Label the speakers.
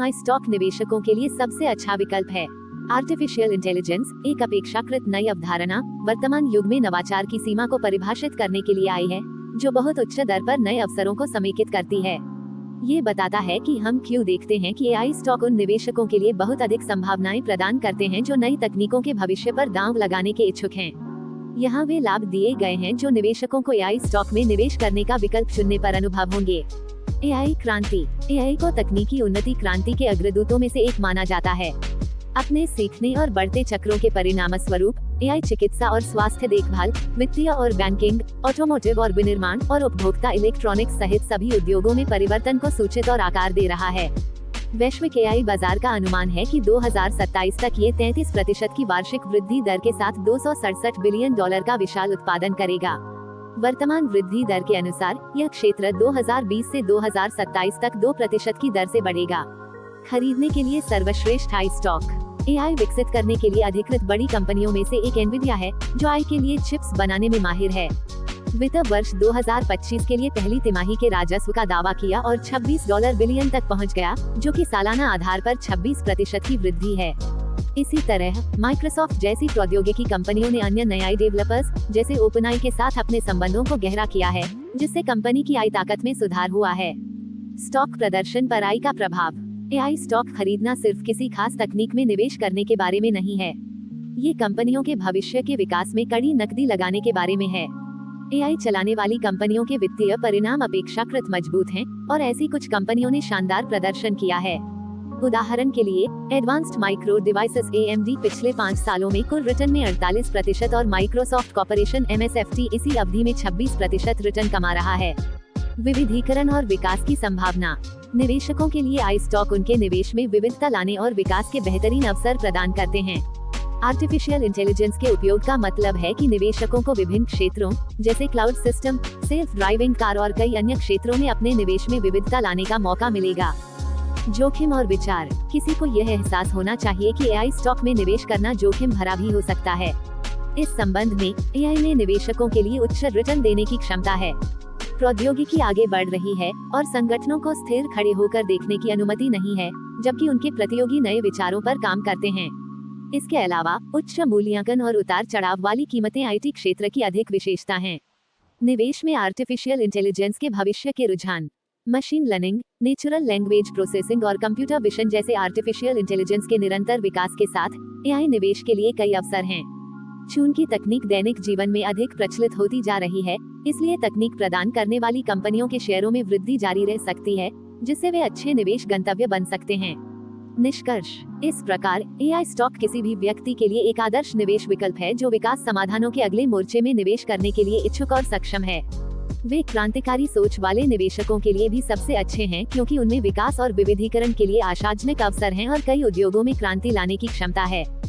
Speaker 1: AI stock निवेशकों के लिए सबसे अच्छा विकल्प है। आर्टिफिशियल इंटेलिजेंस एक अपेक्षाकृत नई अवधारणा वर्तमान युग में नवाचार की सीमा को परिभाषित करने के लिए आई है, जो बहुत उच्च दर पर नए अवसरों को समेकित करती है। ये बताता है कि हम क्यों देखते हैं कि एआई स्टॉक उन निवेशकों के लिए बहुत अधिक संभावनाएं प्रदान करते हैं जो नई तकनीकों के भविष्य पर दांव लगाने के इच्छुक हैं। यहाँ वे लाभ दिए गए हैं जो निवेशकों को एआई स्टॉक में निवेश करने का विकल्प चुनने पर अनुभव होंगे। एआई क्रांति। एआई को तकनीकी उन्नति क्रांति के अग्रदूतों में से एक माना जाता है। अपने सीखने और बढ़ते चक्रों के परिणामस्वरूप एआई चिकित्सा और स्वास्थ्य देखभाल, वित्तीय और बैंकिंग, ऑटोमोटिव और विनिर्माण और उपभोक्ता इलेक्ट्रॉनिक्स सहित सभी उद्योगों में परिवर्तन को सूचित और आकार दे रहा है। वैश्विक एआई बाजार का अनुमान है कि 2027 तक ये 33% की वार्षिक वृद्धि दर के साथ $267 बिलियन का विशाल उत्पादन करेगा। वर्तमान वृद्धि दर के अनुसार यह क्षेत्र 2020 से 2027 तक 2% की दर से बढ़ेगा। खरीदने के लिए सर्वश्रेष्ठ एआई स्टॉक। एआई विकसित करने के लिए अधिकृत बड़ी कंपनियों में से एक एनवीडिया है, जो एआई के लिए चिप्स बनाने में माहिर है। वित्त वर्ष 2025 के लिए पहली तिमाही के राजस्व का दावा किया और $26 बिलियन तक पहुंच गया, जो कि सालाना आधार पर 26% की वृद्धि है। इसी तरह माइक्रोसॉफ्ट जैसी प्रौद्योगिकी कंपनियों ने अन्य नए एआई डेवलपर्स जैसे ओपनएआई के साथ अपने संबंधों को गहरा किया है, जिससे कंपनी की एआई ताकत में सुधार हुआ है। स्टॉक प्रदर्शन पर एआई का प्रभाव। एआई स्टॉक खरीदना सिर्फ किसी खास तकनीक में निवेश करने के बारे में नहीं है। ये कंपनियों के भविष्य के विकास में कड़ी नकदी लगाने के बारे में है। एआई चलाने वाली कंपनियों के वित्तीय परिणाम अपेक्षाकृत मजबूत हैं, और ऐसी कुछ कंपनियों ने शानदार प्रदर्शन किया है। उदाहरण के लिए एडवांस्ड माइक्रो डिवाइसेस AMD पिछले 5 सालों में कुल रिटर्न में 48% और माइक्रोसॉफ्ट कॉर्पोरेशन MSFT इसी अवधि में 26% रिटर्न कमा रहा है। विविधीकरण और विकास की संभावना। निवेशकों के लिए एआई स्टॉक उनके निवेश में विविधता लाने और विकास के बेहतरीन अवसर प्रदान करते हैं। आर्टिफिशियल इंटेलिजेंस के उपयोग का मतलब है कि निवेशकों को विभिन्न क्षेत्रों जैसे cloud system, self driving car और कई अन्य क्षेत्रों में अपने निवेश में विविधता लाने का मौका मिलेगा। जोखिम और विचार। किसी को यह एहसास होना चाहिए कि एआई स्टॉक में निवेश करना जोखिम भरा भी हो सकता है। इस संबंध में एआई में निवेशकों के लिए उच्च रिटर्न देने की क्षमता है। प्रौद्योगिकी आगे बढ़ रही है और संगठनों को स्थिर खड़े होकर देखने की अनुमति नहीं है, जबकि उनके प्रतियोगी नए विचारों पर काम करते हैं। इसके अलावा उच्च मूल्यांकन और उतार चढ़ाव वाली कीमतें आईटी क्षेत्र की अधिक विशेषता हैं। निवेश में आर्टिफिशियल इंटेलिजेंस के भविष्य के रुझान। Machine learning, natural language processing और कंप्यूटर विजन जैसे आर्टिफिशियल इंटेलिजेंस के निरंतर विकास के साथ एआई निवेश के लिए कई अवसर हैं। चूंकि तकनीक दैनिक जीवन में अधिक प्रचलित होती जा रही है, इसलिए तकनीक प्रदान करने वाली कंपनियों के शेयरों में वृद्धि जारी रह सकती है, जिससे वे अच्छे निवेश गंतव्य बन सकते हैं। निष्कर्ष। इस प्रकार एआई स्टॉक किसी भी व्यक्ति के लिए एक आदर्श निवेश विकल्प है, जो विकास समाधानों के अगले मोर्चे में निवेश करने के लिए इच्छुक और सक्षम है। वे क्रांतिकारी सोच वाले निवेशकों के लिए भी सबसे अच्छे हैं, क्योंकि उनमें विकास और विविधीकरण के लिए आशाजनक अवसर हैं और कई उद्योगों में क्रांति लाने की क्षमता है।